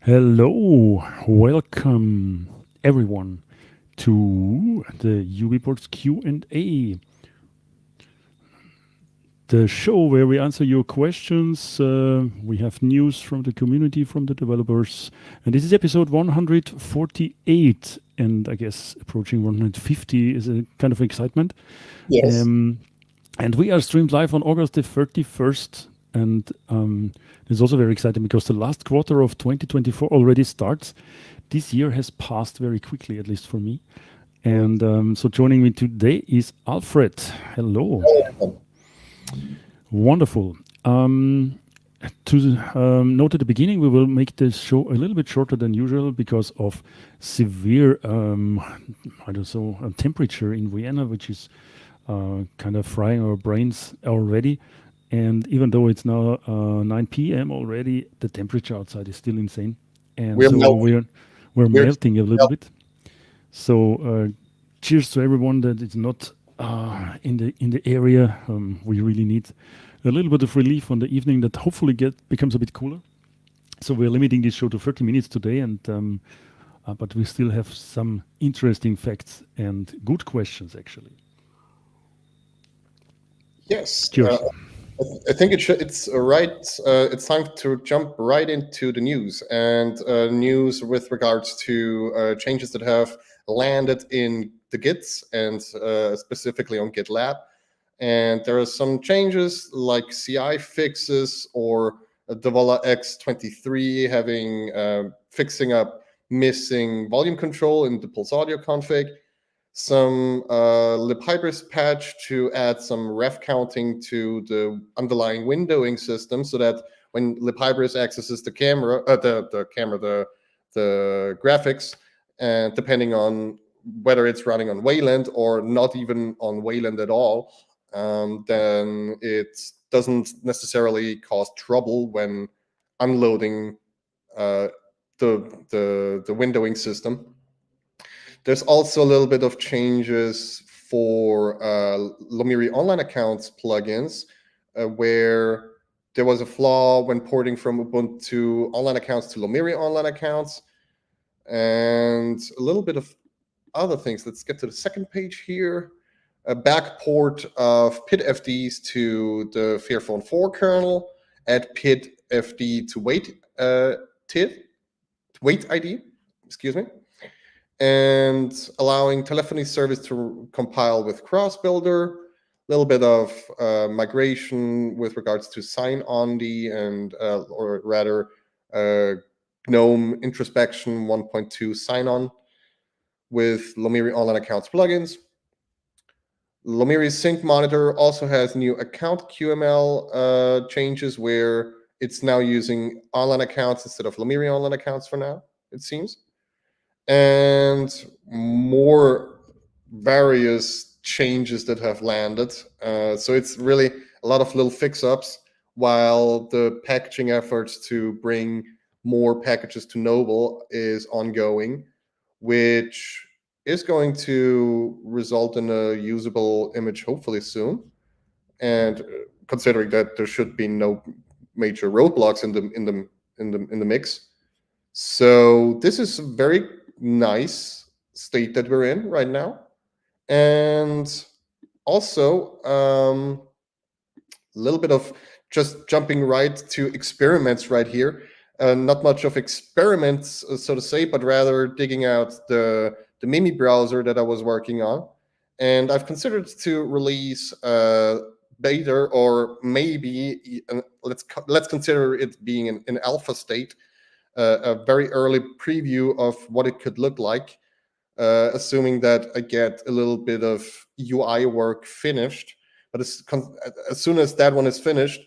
Hello, welcome everyone to the UBports Q&A, the show where we answer your questions. We have news from the community, from the developers, and this is episode 148, and I guess approaching 150 is a kind of excitement. Yes. And we are streamed live on August the 31st. And it's also very exciting because the last quarter of 2024 already starts. This year has passed very quickly, at least for me. And so joining me today is Alfred. Hello. Wonderful. To note at the beginning, we will make this show a little bit shorter than usual because of severe, I don't know, temperature in Vienna, which is kind of frying our brains already. And even though it's now 9 p.m. already, the temperature outside is still insane. And We're so melting. we're We're melting a little melting. bit. So cheers to everyone that is not in the area. We really need a little bit of relief on the evening that hopefully becomes a bit cooler. So we're limiting this show to 30 minutes today, and but we still have some interesting facts and good questions actually. Yes. Cheers. I think it's right. It's time to jump right into the news and news with regards to changes that have landed in the Gits and specifically on GitLab. And there are some changes like CI fixes or Devola X23 having fixing up missing volume control in the Pulse Audio config. Some libhybris patch to add some ref counting to the underlying windowing system, so that when libhybris accesses the camera, the graphics, and depending on whether it's running on Wayland or not even on Wayland at all, then it doesn't necessarily cause trouble when unloading the windowing system. There's also a little bit of changes for Lomiri Online Accounts plugins, where there was a flaw when porting from Ubuntu Online Accounts to Lomiri Online Accounts, and a little bit of other things. Let's get to the second page here. A backport of PID FDs to the Fairphone 4 kernel, add PID FD to wait ID, excuse me, and allowing telephony service to compile with CrossBuilder, a little bit of migration with regards to sign-only and, or rather, GNOME introspection 1.2 sign-on with Lomiri Online Accounts plugins. Lomiri Sync Monitor also has new account QML changes where it's now using online accounts instead of Lomiri online accounts for now, it seems. And more various changes that have landed. So it's really a lot of little fix-ups, while the packaging efforts to bring more packages to Noble is ongoing, which is going to result in a usable image hopefully soon. And considering that there should be no major roadblocks in the mix, so this is a very nice state that we're in right now. And also a little bit of just jumping right to experiments right here. Not much of experiments, so to say, but rather digging out the Mimi browser that I was working on. And I've considered to release beta, or maybe let's consider it being an alpha state, a very early preview of what it could look like, assuming that I get a little bit of UI work finished. But as soon as that one is finished,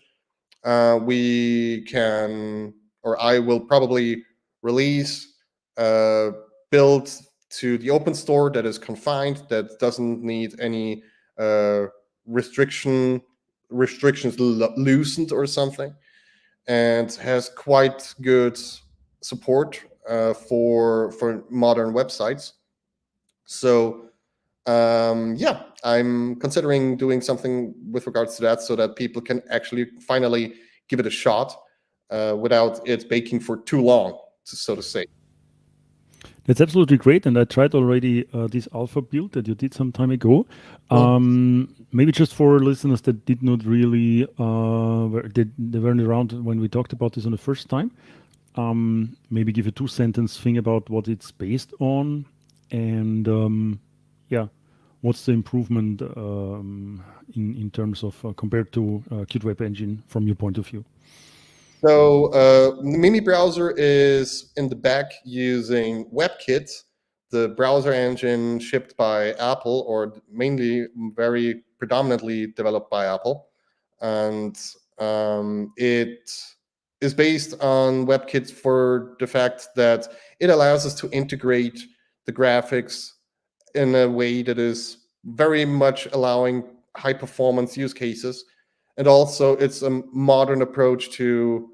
we can, or I will probably release a build to the open store that is confined, that doesn't need any restrictions loosened or something, and has quite good support for modern websites. So yeah, I'm considering doing something with regards to that, so that people can actually finally give it a shot without it baking for too long. so to say. That's absolutely great, and I tried already this alpha build that you did some time ago. Mhm. Maybe just for listeners that did not really they weren't around when we talked about this on the first time. Maybe give a two-sentence thing about what it's based on, and yeah, what's the improvement in terms of compared to Qt Web Engine from your point of view? So the Mini browser is in the back using WebKit, the browser engine shipped by Apple, or mainly very predominantly developed by Apple, and it is based on WebKit for the fact that it allows us to integrate the graphics in a way that is very much allowing high performance use cases. And also, it's a modern approach to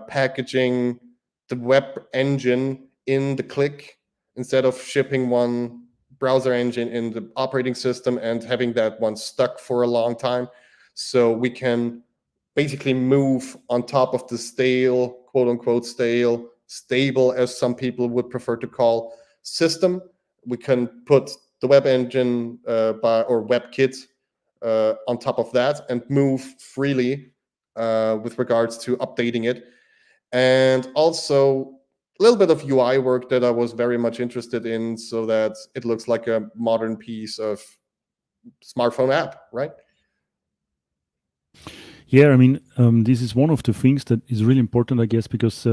packaging the web engine in the click instead of shipping one browser engine in the operating system and having that one stuck for a long time. So we can basically move on top of the stale, quote unquote, stable, as some people would prefer to call, system. We can put the web engine or WebKit on top of that and move freely with regards to updating it. And also a little bit of UI work that I was very much interested in so that it looks like a modern piece of smartphone app, right? Yeah, I mean, this is one of the things that is really important, I guess, because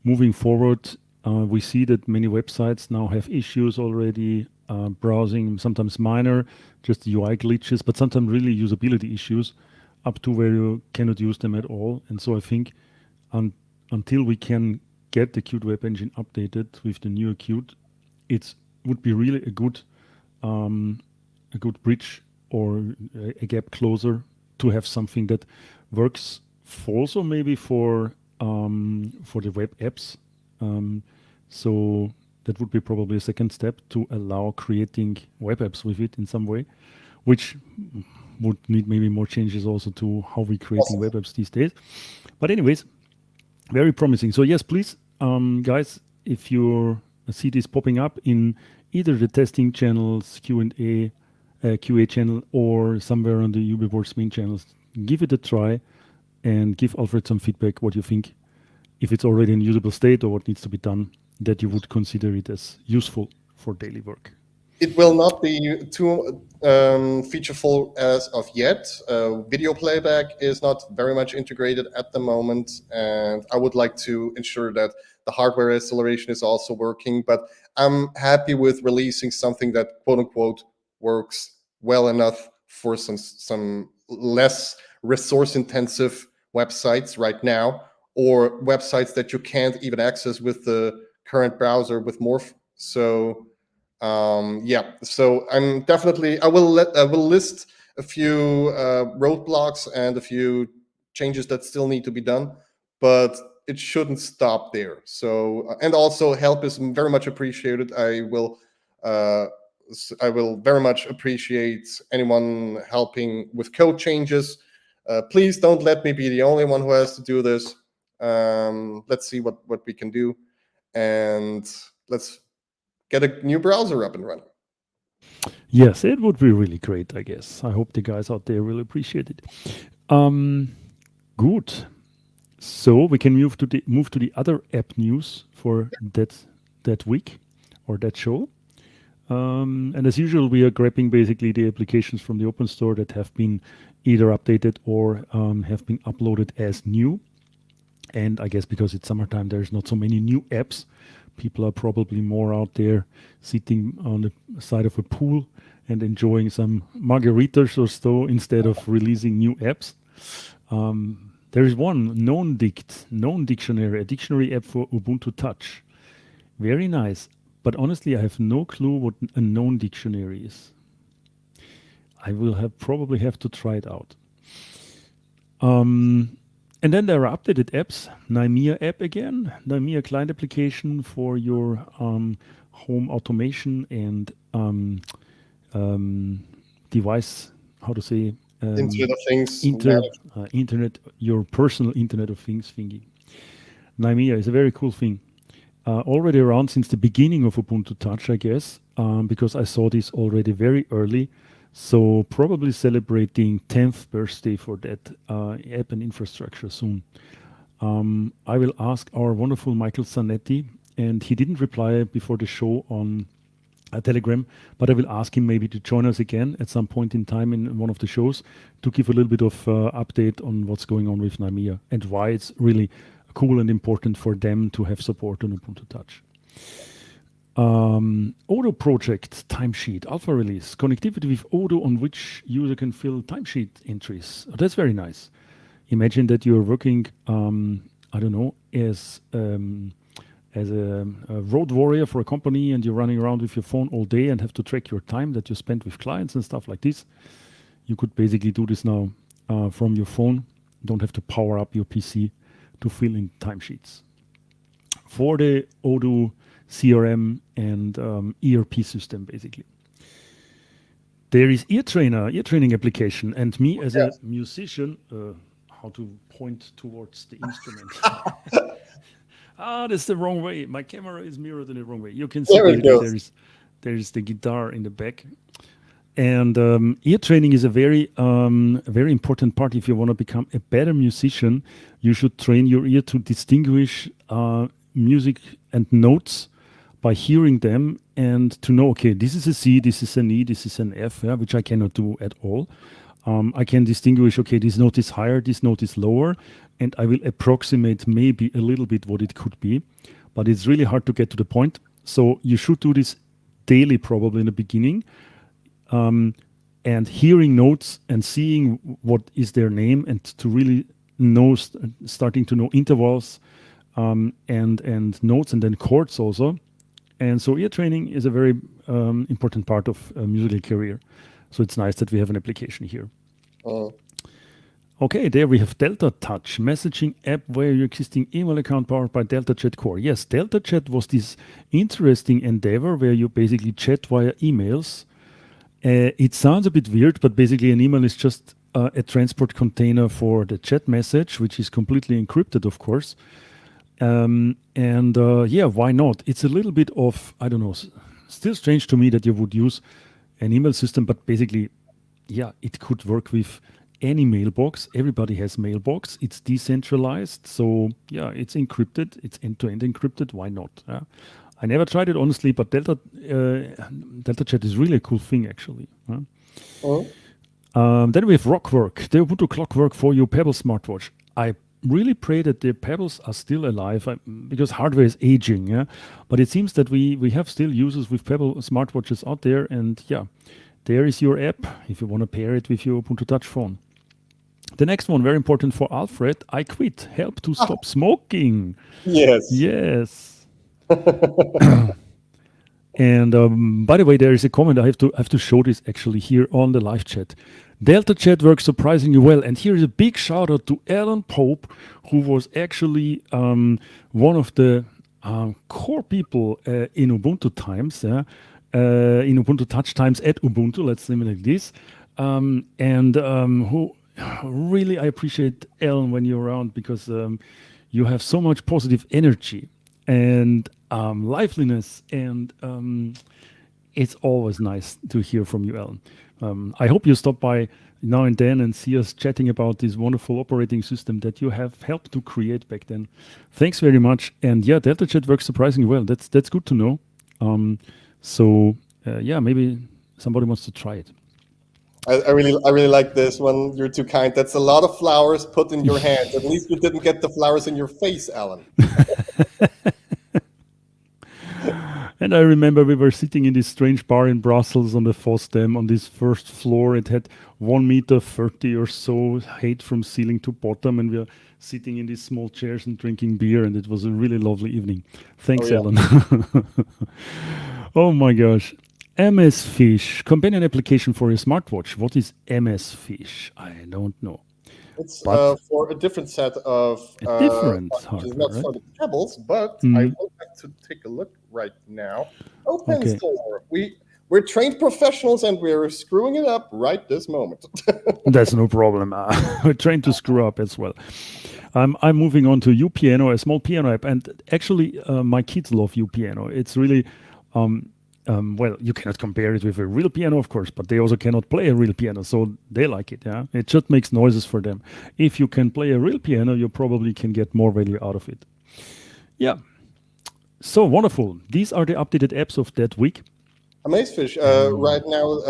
moving forward, we see that many websites now have issues already, browsing, sometimes minor, just UI glitches, but sometimes really usability issues, up to where you cannot use them at all. And so I think un- until we can get the Qt Web Engine updated with the newer Qt, it would be really um, a good bridge or a gap closer to have something that works also maybe for the web apps. Um, so that would be probably a second step to allow creating web apps with it in some way, which would need maybe more changes also to how we're creating web apps these days. But anyways, very promising. So yes, please, guys, if you see this popping up in either the testing channels, Q&A, QA channel, or somewhere on the UbiWorks main channels, give it a try and give Alfred some feedback what you think, if it's already in usable state or what needs to be done, that you would consider it as useful for daily work. It will not be too featureful as of yet. Video playback is not very much integrated at the moment, and I would like to ensure that the hardware acceleration is also working. But I'm happy with releasing something that quote unquote works well enough for some less resource intensive websites right now, or websites that you can't even access with the current browser with Morph. So yeah, so I will list a few roadblocks and a few changes that still need to be done, but it shouldn't stop there. So and also help is very much appreciated. Uh, I will very much appreciate anyone helping with code changes. Please don't let me be the only one who has to do this. Let's see what we can do, and let's get a new browser up and running. Yes, it would be really great, I guess. I hope the guys out there will appreciate it. Um, good. So we can move to the other app news for that week or that show. And as usual, we are grabbing basically the applications from the Open Store that have been either updated or have been uploaded as new. And I guess because it's summertime, there's not so many new apps. People are probably more out there sitting on the side of a pool and enjoying some margaritas or so instead of releasing new apps. There is one known dictionary, a dictionary app for Ubuntu Touch. Very nice. But honestly, I have no clue what a known dictionary is. I will probably have to try it out. And then there are updated apps. Nymea app again. Nymea client application for your home automation and um, device, how to say, Internet of Things inter management. internet, your personal Internet of Things thingy. Nymea is a very cool thing. already around since the beginning of Ubuntu Touch, I guess, because I saw this already very early. So probably celebrating 10th birthday for that app and infrastructure soon. I will ask our wonderful Michael Zanetti, and he didn't reply before the show on Telegram, but I will ask him maybe to join us again at some point in time in one of the shows to give a little bit of update on what's going on with Nimea and why it's really cool and important for them to have support on Ubuntu Touch. Odoo project timesheet alpha release connectivity with Odoo on which user can fill timesheet entries. Oh, that's very nice. Imagine that you're working, I don't know, as a road warrior for a company, and you're running around with your phone all day and have to track your time that you spend with clients and stuff like this. You could basically do this now from your phone. You don't have to power up your PC to fill in timesheets. For the Odoo CRM and ERP system, basically. There is ear training application, and me as a musician, how to point towards the instrument. That's the wrong way. My camera is mirrored in the wrong way. You can see there is the guitar in the back. And ear training is a very important part. If you want to become a better musician, you should train your ear to distinguish music and notes by hearing them and to know, okay, this is a C, this is an E, this is an F, which I cannot do at all. I can distinguish, okay, this note is higher, this note is lower, and I will approximate maybe a little bit what it could be, but it's really hard to get to the point. So you should do this daily, probably in the beginning, and hearing notes and seeing what is their name, and to really know, starting to know intervals and notes, and then chords also. And so ear training is a very important part of a musical career. So it's nice that we have an application here. Okay, there we have Delta Touch, messaging app where your existing email account powered by Delta Chat Core. Yes, Delta Chat was this interesting endeavor where you basically chat via emails. It sounds a bit weird, but basically an email is just a transport container for the chat message, which is completely encrypted, of course. Yeah, why not? It's a little bit of, I don't know, still strange to me that you would use an email system, but basically, yeah, it could work with any mailbox. Everybody has mailbox. It's decentralized. So yeah, it's encrypted. It's end-to-end encrypted. Why not? I never tried it, honestly, but Delta Chat is really a cool thing, actually. Then we have Rockwork, the Ubuntu Clockwork for your Pebble smartwatch. I really pray that the Pebbles are still alive because hardware is aging. Yeah, but it seems that we have still users with Pebble smartwatches out there, and yeah, there is your app if you want to pair it with your Ubuntu Touch phone. The next one, very important for Alfred, I quit. Help to stop smoking. Yes. And by the way, there is a comment. I have to show this actually here on the live chat. Delta Chat works surprisingly well, and here is a big shout out to Alan Pope, who was actually one of the core people in Ubuntu times, in Ubuntu Touch times at Ubuntu. Let's name it like this, and who really I appreciate Alan when you're around because you have so much positive energy and liveliness, and it's always nice to hear from you, Alan. I hope you stop by now and then and see us chatting about this wonderful operating system that you have helped to create back then. Thanks very much. And yeah, Delta Chat works surprisingly well. That's good to know. Yeah, maybe somebody wants to try it. I really like this one. You're too kind. That's a lot of flowers put in your hands. At least you didn't get the flowers in your face, Alan. And I remember we were sitting in this strange bar in Brussels on the Fosdem on this first floor. It had 1.30 meters or so height from ceiling to bottom, and we were sitting in these small chairs and drinking beer, and it was a really lovely evening. Thanks, Alan. Oh my gosh. MS Fish, companion application for your smartwatch. What is MS Fish? I don't know. It's for a different set of hardware, not for the Pebbles, but I would like to take a look right now. Open Store. We We're trained professionals and we're screwing it up right this moment. That's no problem. We're trained to screw up as well. I'm moving on to UPiano, a small piano app, and actually, my kids love UPiano. It's really, well, you cannot compare it with a real piano, of course, but they also cannot play a real piano, so they like it. Yeah, it just makes noises for them. If you can play a real piano, you probably can get more value out of it. Yeah. So wonderful. These are the updated apps of that week. Amazefish, right now,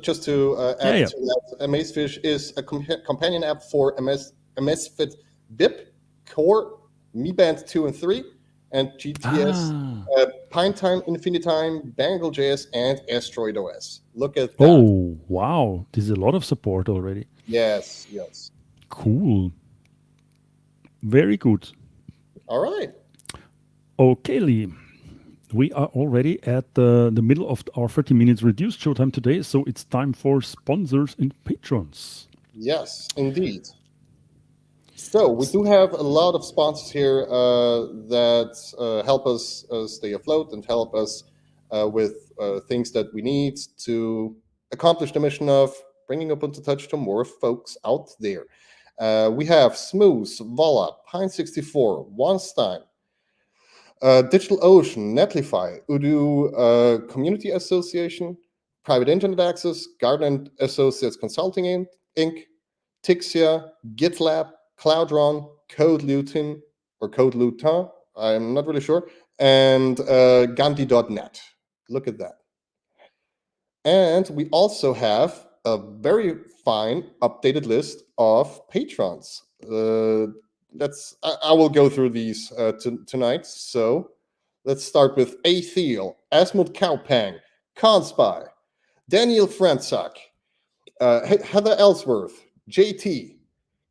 just to Yeah, add yeah. to that, Amazefish is a companion app for Amazfit BIP, Core, Mi Band 2 and 3, and GTS, Ah. Pinetime, Infinitime, Bangle.js, and Asteroid OS. Look at that. Oh, wow. There's a lot of support already. Yes, yes. Cool. Very good. All right. Okay, Lee. We are already at the middle of our 30 minutes reduced showtime today, so it's time for sponsors and patrons. Yes, indeed. So we do have a lot of sponsors here that help us stay afloat and help us with things that we need to accomplish the mission of bringing Ubuntu Touch to more folks out there. We have Smooth, Voila, Pine64, OneStime, DigitalOcean, Netlify, Udo Community Association, Private Internet Access, Garden Associates Consulting Inc., Tixia, GitLab, Cloudron, CodeLutin, or CodeLutin, I'm not really sure, and Gandhi.net. Look at that. And we also have a very fine updated list of patrons. I will go through these tonight. So let's start with Athiel, Asmund Kaupang, Conspy, Daniel Franzak, Heather Ellsworth, JT,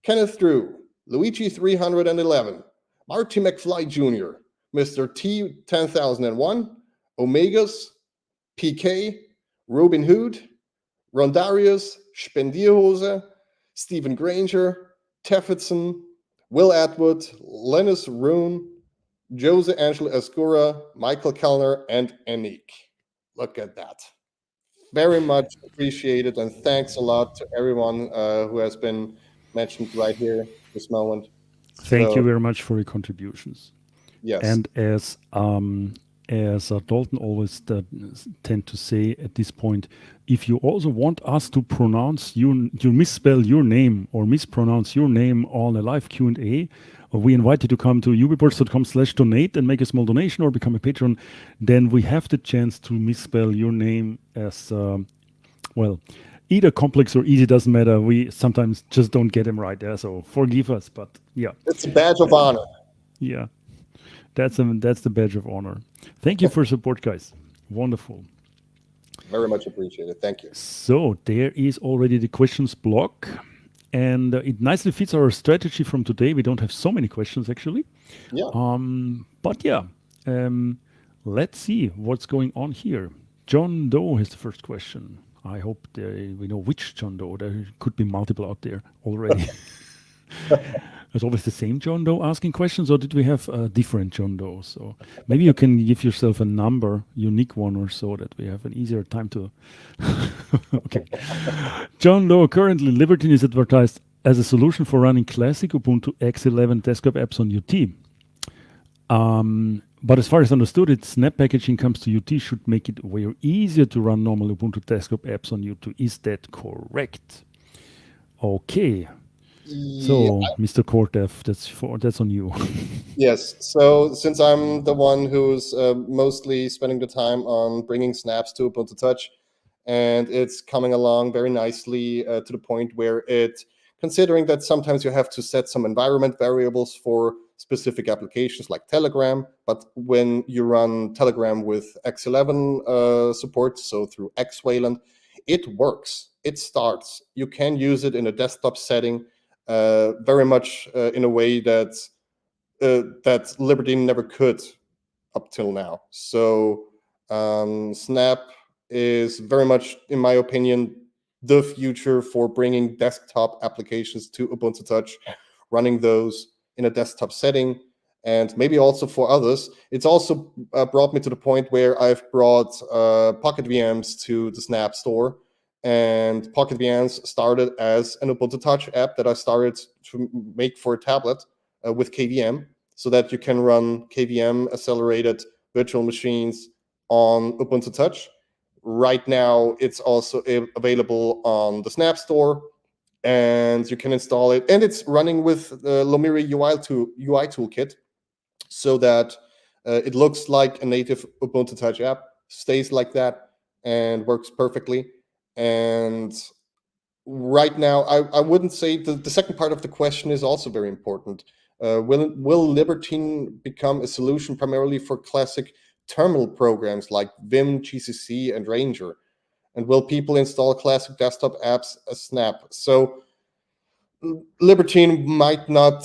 Kenneth Drew, Luigi 311, Marty McFly Jr., Mr. T 10001, Omegas, PK, Robin Hood, Rondarius, Spendierhose, Stephen Granger, Teffetson, Will Atwood, Lennis Roon, Jose Angelo Escura, Michael Kellner, and Anik. Look at that. Very much appreciated, and thanks a lot to everyone who has been mentioned right here this moment. Thank you So very much for your contributions. yes, And as Dalton always tend to say at this point, if you also want us to pronounce you misspell your name or mispronounce your name on a live Q&A, we invite you to come to ubiports.com/donate and make a small donation or become a patron. Then we have the chance to misspell your name as well. Either complex or easy, doesn't matter. We sometimes just don't get them right there, so forgive us. But yeah, it's a badge of honor. yeah. That's the badge of honor. Thank you for support, guys. Wonderful. Very much appreciated. Thank you. So there is already the questions block, and it nicely fits our strategy from today. We don't have so many questions actually. Yeah. But yeah, let's see what's going on here. John Doe has the first question. I hope we know which John Doe. There could be multiple out there already. It's always the same John Doe asking questions, or did we have different John Doe? So maybe you can give yourself a number, unique one or so, that we have an easier time to. Okay. John Doe, currently Libertine is advertised as a solution for running classic Ubuntu X11 desktop apps on UT. But as far as understood, its snap packaging comes to UT should make it way easier to run normal Ubuntu desktop apps on UT. Is that correct? Okay. So, Yeah. Mr. Cortef, that's on you. Yes. So since I'm the one who's mostly spending the time on bringing snaps to Ubuntu Touch, and it's coming along very nicely to the point where considering that sometimes you have to set some environment variables for specific applications like Telegram, but when you run Telegram with X11 support, so through Xwayland, it works. It starts. You can use it in a desktop setting very much in a way that Libertine never could up till now. So Snap is very much, in my opinion, the future for bringing desktop applications to Ubuntu Touch, running those in a desktop setting. and maybe also for others. It's also brought me to the point where I've brought Pocket VMs to the Snap store, and Pocket VMs started as an Ubuntu Touch app that I started to make for a tablet with KVM, so that you can run KVM accelerated virtual machines on Ubuntu Touch. Right now, it's also available on the Snap Store, and you can install it. And it's running with the Lomiri UI toolkit, so that it looks like a native Ubuntu Touch app, stays like that, and works perfectly. And right now, I wouldn't say the second part of the question is also very important. Will Libertine become a solution primarily for classic terminal programs like Vim, GCC, and Ranger? And will people install classic desktop apps as Snap? So Libertine might not.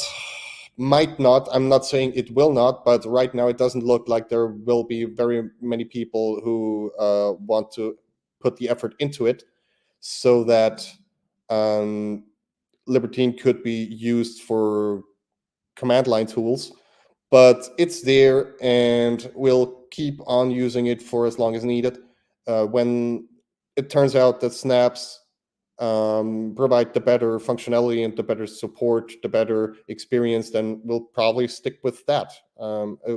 I'm not saying it will not, but right now it doesn't look like there will be very many people who want to put the effort into it, so that Libertine could be used for command line tools. But it's there, and we'll keep on using it for as long as needed. When it turns out that snaps provide the better functionality and the better support, the better experience, then we'll probably stick with that.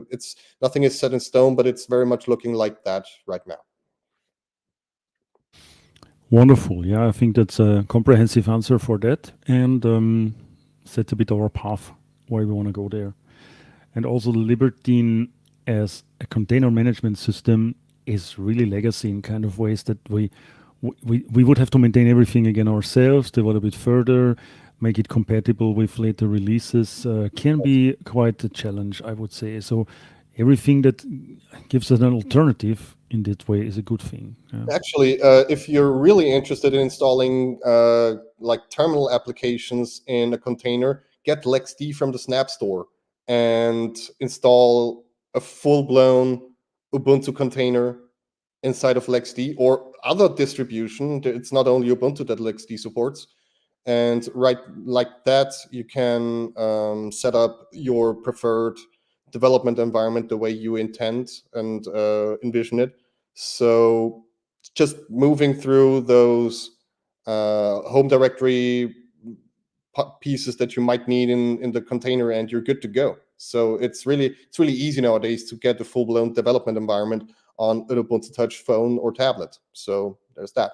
It's nothing is set in stone, but it's very much looking like that right now. Wonderful. Yeah, I think that's a comprehensive answer for that, and sets a bit our path where we want to go there. And also, Libertine as a container management system is really legacy in kind of ways that we would have to maintain everything again ourselves, develop it further, make it compatible with later releases. Can be quite a challenge, I would say. So everything that gives us an alternative in that way is a good thing. Yeah. Actually, if you're really interested in installing like terminal applications in a container, get LexD from the Snap Store and install a full-blown Ubuntu container inside of LexD or other distribution. It's not only Ubuntu that LexD supports. And right like that, you can set up your preferred development environment the way you intend and envision it. So just moving through those home directory pieces that you might need in the container, and you're good to go. So it's really easy nowadays to get a full-blown development environment on an Ubuntu Touch phone or tablet. So there's that.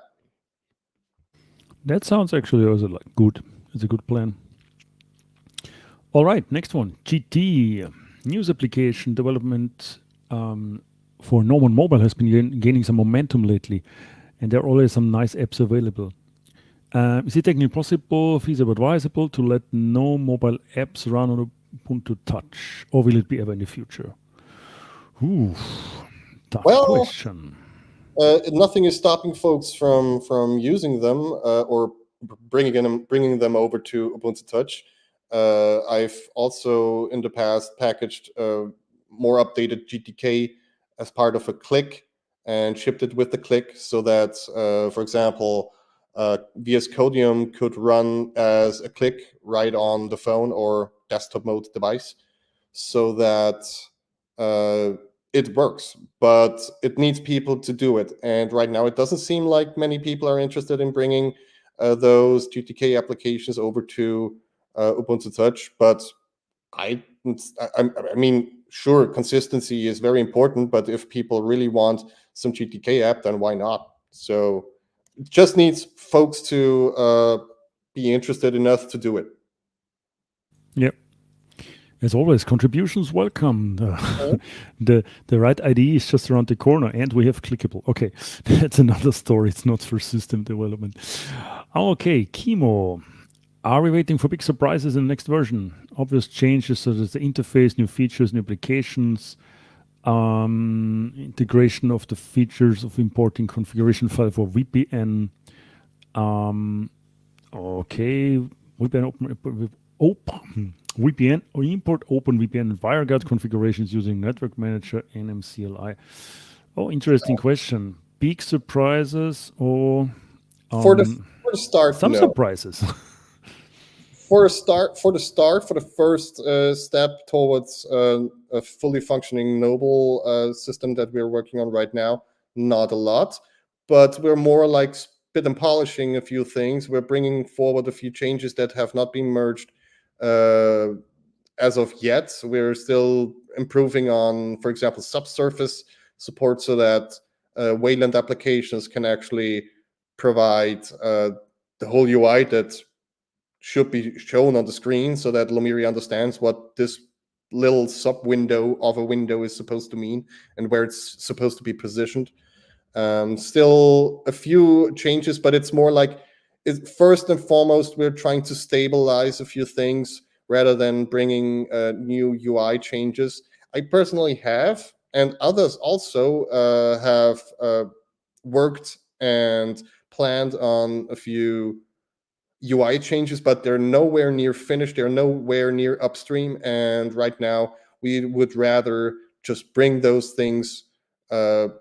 That sounds actually also like good. It's a good plan. All right, next one. GT news application development for Norman Mobile has been gaining some momentum lately, and there are always some nice apps available. Is it technically possible, feasible, advisable to let no mobile apps run on Ubuntu Touch, or will it be ever in the future? Ooh, tough question. Nothing is stopping folks from using them or bringing them over to Ubuntu Touch. I've also in the past packaged more updated GTK as part of a click and shipped it with the click, so that, for example, VS Codium could run as a click right on the phone or desktop mode device, so that it works. But it needs people to do it, and right now it doesn't seem like many people are interested in bringing those GTK applications over to Ubuntu Touch. But I mean, sure, consistency is very important, but if people really want some GTK app, then why not? So it just needs folks to be interested enough to do it. Yep. As always, contributions welcome. The right IDE is just around the corner, and we have clickable. Okay, that's another story. It's not for system development. Okay, Chemo. Are we waiting for big surprises in the next version? Obvious changes such as the interface, new features, new applications, integration of the features of importing configuration file for VPN. Okay, VPN or import OpenVPN and WireGuard configurations using Network Manager and MCLI. Oh, interesting question. Big surprises or For the start, some no. surprises? For the first step towards a fully functioning Noble system that we're working on right now, not a lot, but we're more like spit and polishing a few things. We're bringing forward a few changes that have not been merged uh, as of yet. We're still improving on, for example, subsurface support so that Wayland applications can actually provide the whole UI that should be shown on the screen so that Lumiri understands what this little sub window of a window is supposed to mean and where it's supposed to be positioned. Still a few changes, but it's more like first and foremost, we're trying to stabilize a few things rather than bringing new UI changes. I personally have, and others also have worked and planned on a few UI changes, but they're nowhere near finished. They're nowhere near upstream. And right now, we would rather just bring those things to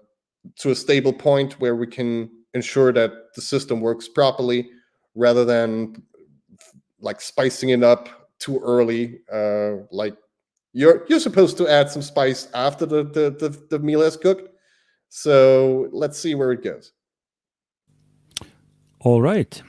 a stable point where we can ensure that the system works properly rather than like spicing it up too early. Like you're supposed to add some spice after the meal is cooked. So let's see where it goes. All right.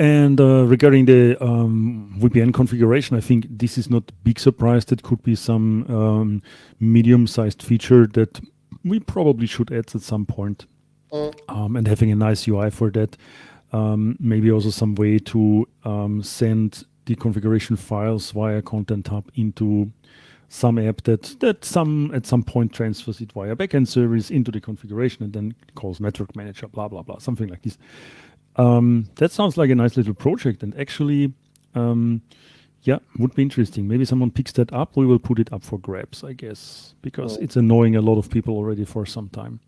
And regarding the VPN configuration, I think this is not a big surprise. That could be some medium-sized feature that we probably should add at some point. And having a nice UI for that. Maybe also some way to send the configuration files via Content Hub into some app that at some point transfers it via backend service into the configuration and then calls network manager, blah blah blah, something like this. That sounds like a nice little project, and actually, yeah, would be interesting. Maybe someone picks that up. We will put it up for grabs, I guess, because it's annoying a lot of people already for some time.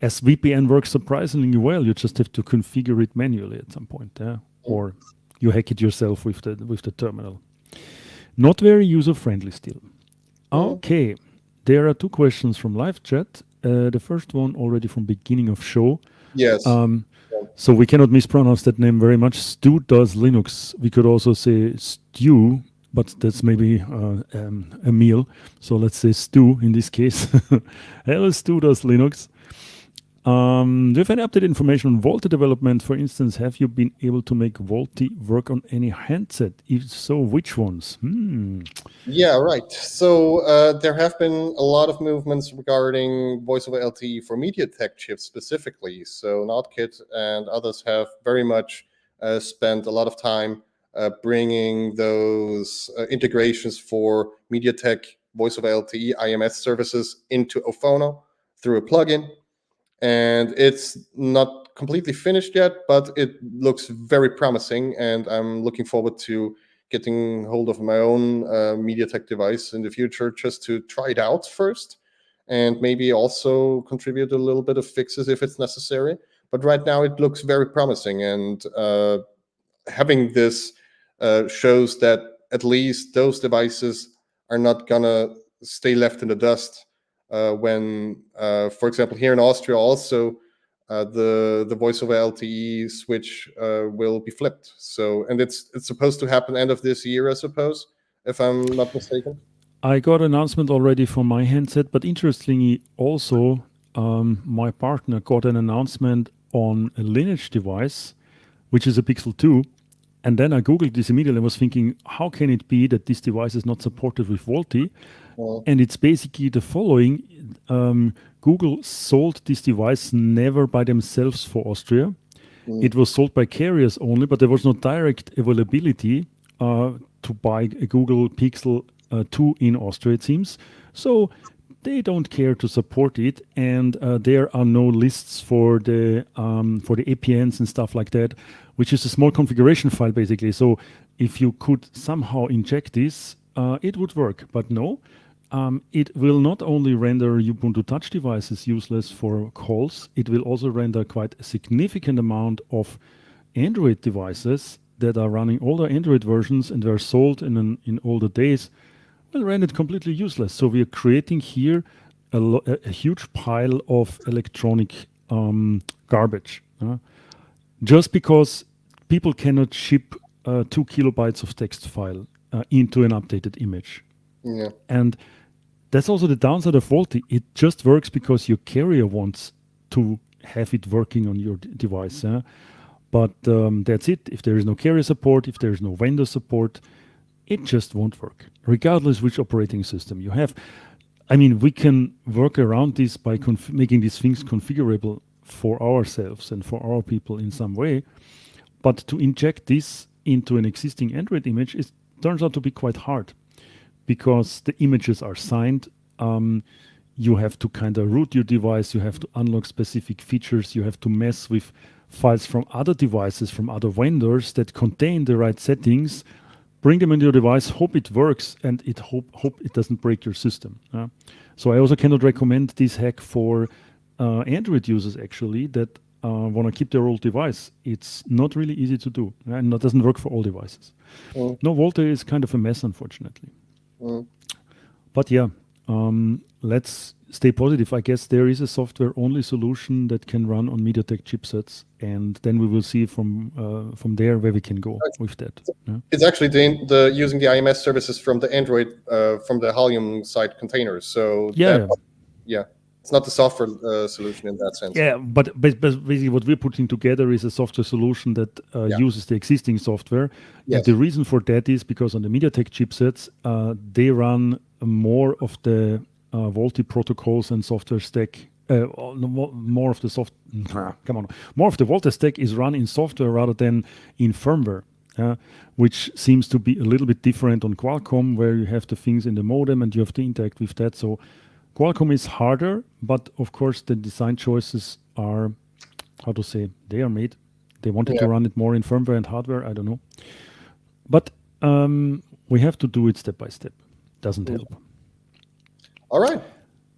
As VPN works surprisingly well, you just have to configure it manually at some point, or you hack it yourself with the terminal. Not very user friendly still. Okay, there are two questions from live chat. The first one already from beginning of show. Yes. So we cannot mispronounce that name very much. Stu does Linux. We could also say stew, but that's maybe a meal. So let's say stew in this case. Hello, Stu does Linux. Do you have any updated information on VoLTE development? For instance, have you been able to make VoLTE work on any handset? If so, which ones? Yeah, right. So there have been a lot of movements regarding voice over LTE for MediaTek chips specifically. So Nodkit and others have very much spent a lot of time bringing those integrations for MediaTek voice over LTE IMS services into Ophono through a plugin. And it's not completely finished yet, but it looks very promising. And I'm looking forward to getting hold of my own MediaTek device in the future just to try it out first and maybe also contribute a little bit of fixes if it's necessary. But right now it looks very promising. And having this shows that at least those devices are not going to stay left in the dust when, for example, here in Austria also, the voice over LTE switch will be flipped. So, and it's supposed to happen end of this year, I suppose, if I'm not mistaken. I got an announcement already for my handset, but interestingly, also my partner got an announcement on a Lineage device, which is a Pixel 2. And then I Googled this immediately and was thinking, how can it be that this device is not supported with VoLTE? And it's basically the following. Google sold this device never by themselves for Austria. It was sold by carriers only, but there was no direct availability to buy a Google Pixel 2 in Austria, it seems. So they don't care to support it, and there are no lists for the APNs and stuff like that, which is a small configuration file basically. So if you could somehow inject this, it would work. But no, it will not only render Ubuntu Touch devices useless for calls, it will also render quite a significant amount of Android devices that are running older Android versions and were sold in older days, will render it completely useless. So we are creating here a huge pile of electronic garbage. Just because people cannot ship 2 kilobytes of text file into an updated image. Yeah. And that's also the downside of VoLTE. It just works because your carrier wants to have it working on your device. But that's it. If there is no carrier support, if there is no vendor support, it just won't work, regardless which operating system you have. I mean, we can work around this by making these things configurable for ourselves and for our people in some way. But to inject this into an existing Android image, it turns out to be quite hard because the images are signed. You have to kind of root your device. You have to unlock specific features. You have to mess with files from other devices, from other vendors that contain the right settings. Bring them into your device, hope it works, and hope it doesn't break your system. So I also cannot recommend this hack for Android users actually that want to keep their old device. It's not really easy to do, and it doesn't work for all devices. Mm. No, VoLTE is kind of a mess, unfortunately. Mm. But yeah, let's stay positive. I guess there is a software-only solution that can run on MediaTek chipsets, and then we will see from there where we can go with that. Yeah? It's actually the using the IMS services from the Android from the Halium side containers. So Yeah. It's not the software solution in that sense. Yeah, but basically what we're putting together is a software solution that uses the existing software. Yes. And the reason for that is because on the MediaTek chipsets, they run more of the VoLTE protocols and software stack. More of the VoLTE stack is run in software rather than in firmware, which seems to be a little bit different on Qualcomm, where you have the things in the modem and you have to interact with that. So Qualcomm is harder, but of course the design choices are, they are made. They wanted to run it more in firmware and hardware, I don't know. But we have to do it step by step. Doesn't help. All right.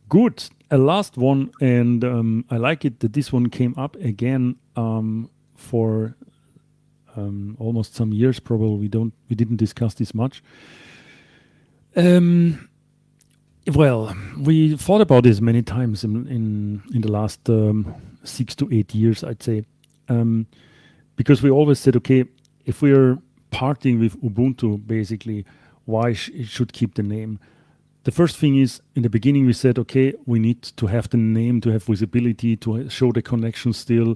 Good. A last one, and I like it that this one came up again for almost some years. Probably we didn't discuss this much. Well, we thought about this many times in the last 6 to 8 years, I'd say, because we always said, okay, if we are parting with Ubuntu, basically, why it should keep the name? The first thing is, in the beginning, we said, okay, we need to have the name, to have visibility, to show the connection still.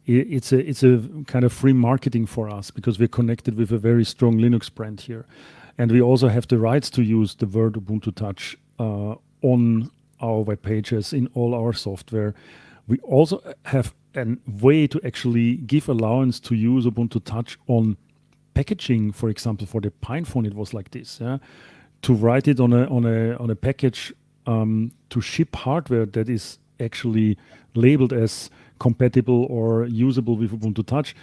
It's a kind of free marketing for us because we're connected with a very strong Linux brand here. And we also have the rights to use the word Ubuntu Touch on our web pages, in all our software. We also have a way to actually give allowance to use Ubuntu Touch on packaging. For example, for the PinePhone, it was like this. To write it on a package to ship hardware that is actually labeled as compatible or usable with Ubuntu Touch.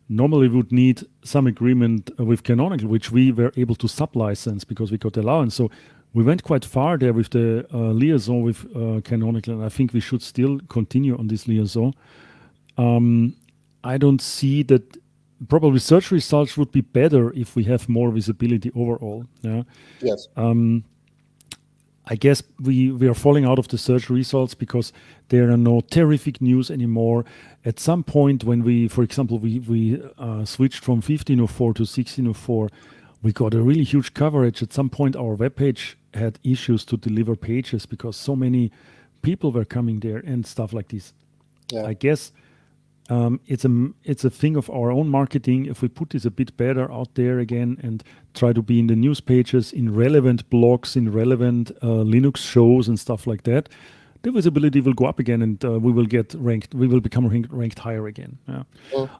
Normally we would need some agreement with Canonical, which we were able to sub-license because we got allowance. So we went quite far there with the liaison with Canonical, and I think we should still continue on this liaison. I don't see that. Probably search results would be better if we have more visibility overall. Yes. I guess we are falling out of the search results because there are no terrific news anymore. At some point when we, for example, we switched from 1504 to 1604, we got a really huge coverage. At some point our webpage had issues to deliver pages because so many people were coming there and stuff like this. Yeah. I guess it's a thing of our own marketing. If we put this a bit better out there again and try to be in the news pages, in relevant blogs, in relevant Linux shows and stuff like that, the visibility will go up again, and we will get ranked. We will become ranked higher again.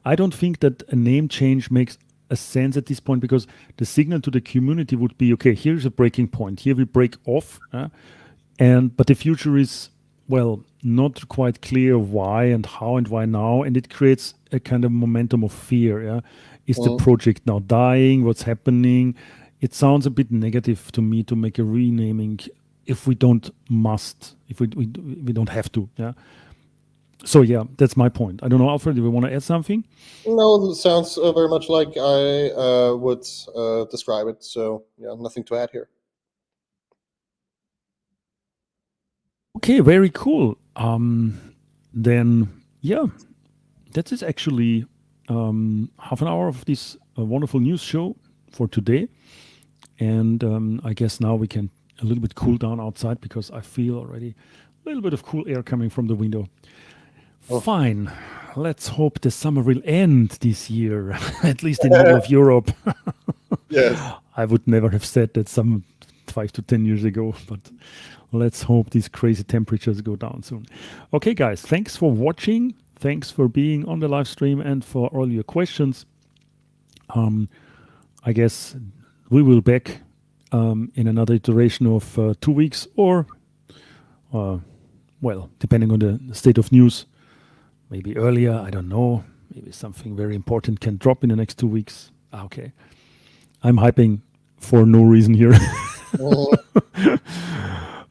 I don't think that a name change makes a sense at this point because the signal to the community would be, okay, here's a breaking point. Here we break off, but the future is, well, not quite clear why and how and why now, and it creates a kind of momentum of fear. Is the project now dying? What's happening? It sounds a bit negative to me to make a renaming if we don't if we don't have to. So yeah, that's my point. I don't know, Alfred, do we want to add something? No, it sounds very much like I would describe it. So yeah, nothing to add here. Okay, very cool. Then yeah, that is actually half an hour of this a wonderful news show for today. And I guess now we can a little bit cool down outside because I feel already a little bit of cool air coming from the window. Oh. Fine. Let's hope the summer will end this year, at least in the middle of Europe. Yes. I would never have said that some 5 to 10 years ago, but let's hope these crazy temperatures go down soon. Okay, guys, thanks for watching. Thanks for being on the live stream and for all your questions. I guess we will back in another iteration of 2 weeks or, well, depending on the state of news, maybe earlier, I don't know. Maybe something very important can drop in the next 2 weeks. Okay. I'm hyping for no reason here.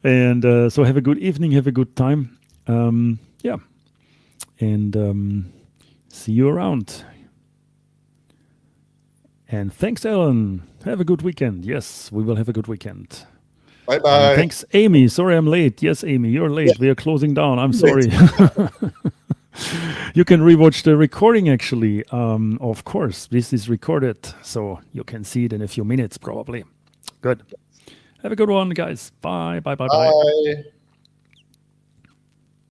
And so have a good evening, have a good time. Yeah. And see you around. And thanks, Alan. Have a good weekend. Yes, we will have a good weekend. Bye-bye. Thanks, Amy. Sorry I'm late. Yes, Amy, you're late. Yeah. We are closing down. I'm sorry. You can rewatch the recording, actually. Of course, this is recorded, so you can see it in a few minutes, probably. Good. Have a good one, guys. Bye, bye, bye, bye. Bye.